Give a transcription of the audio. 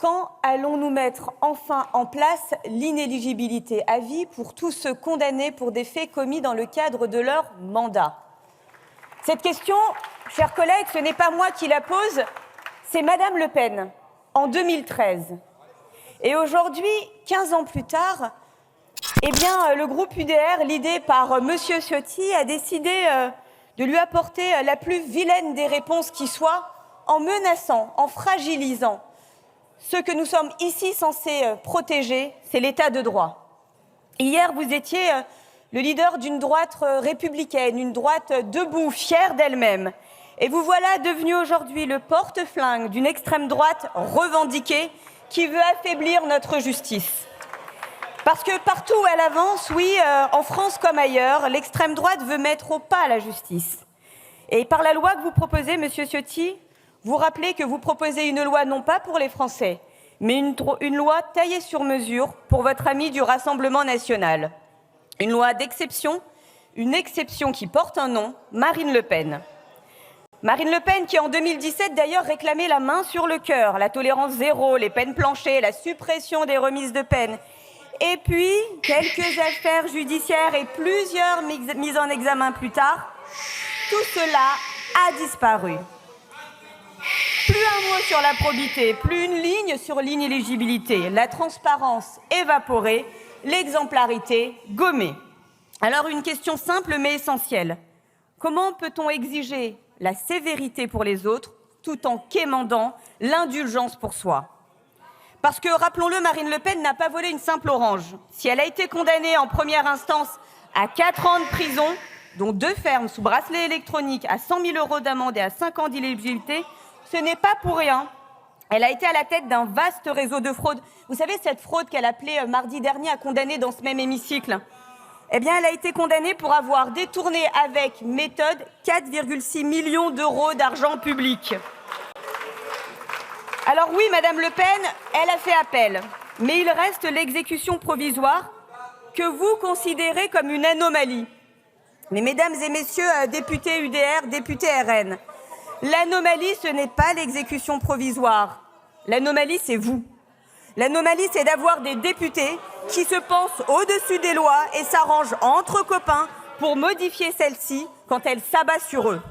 Quand allons-nous mettre enfin en place l'inéligibilité à vie pour tous ceux condamnés pour des faits commis dans le cadre de leur mandat? Cette question, chers collègues, ce n'est pas moi qui la pose, c'est Madame Le Pen, en 2013. Et aujourd'hui, 15 ans plus tard, le groupe UDR, l'idée par Monsieur Ciotti, a décidé de lui apporter la plus vilaine des réponses qui soit, en menaçant, en fragilisant ce que nous sommes ici censés protéger, c'est l'état de droit. Hier, vous étiez le leader d'une droite républicaine, une droite debout, fière d'elle-même. Et vous voilà devenu aujourd'hui le porte-flingue d'une extrême droite revendiquée qui veut affaiblir notre justice. Parce que partout où elle avance, oui, en France comme ailleurs, l'extrême droite veut mettre au pas la justice. Et par la loi que vous proposez, Monsieur Ciotti, vous rappelez que vous proposez une loi non pas pour les Français, mais une loi taillée sur mesure pour votre ami du Rassemblement national. Une loi d'exception, une exception qui porte un nom, Marine Le Pen. Marine Le Pen qui, en 2017, d'ailleurs, réclamait la main sur le cœur, la tolérance zéro, les peines planchées, la suppression des remises de peine. Et puis, quelques affaires judiciaires et plusieurs mises en examen plus tard, tout cela a disparu. Plus un mot sur la probité, plus une ligne sur l'inéligibilité, la transparence évaporée, l'exemplarité gommée. Alors une question simple mais essentielle. Comment peut-on exiger la sévérité pour les autres tout en quémandant l'indulgence pour soi? Parce que, rappelons-le, Marine Le Pen n'a pas volé une simple orange. Si elle a été condamnée en première instance à 4 ans de prison, dont 2 fermes sous bracelet électronique, à 100 000 € d'amende et à 5 ans d'inéligibilité, ce n'est pas pour rien. Elle a été à la tête d'un vaste réseau de fraude. Vous savez, cette fraude qu'elle appelait mardi dernier à condamner dans ce même hémicycle. Eh bien, elle a été condamnée pour avoir détourné avec méthode 4,6 millions d'euros d'argent public. Alors oui, Madame Le Pen, elle a fait appel. Mais il reste l'exécution provisoire que vous considérez comme une anomalie. Mais mesdames et messieurs députés UDR, députés RN, l'anomalie, ce n'est pas l'exécution provisoire. L'anomalie, c'est vous. L'anomalie, c'est d'avoir des députés qui se pensent au-dessus des lois et s'arrangent entre copains pour modifier celles-ci quand elles s'abattent sur eux.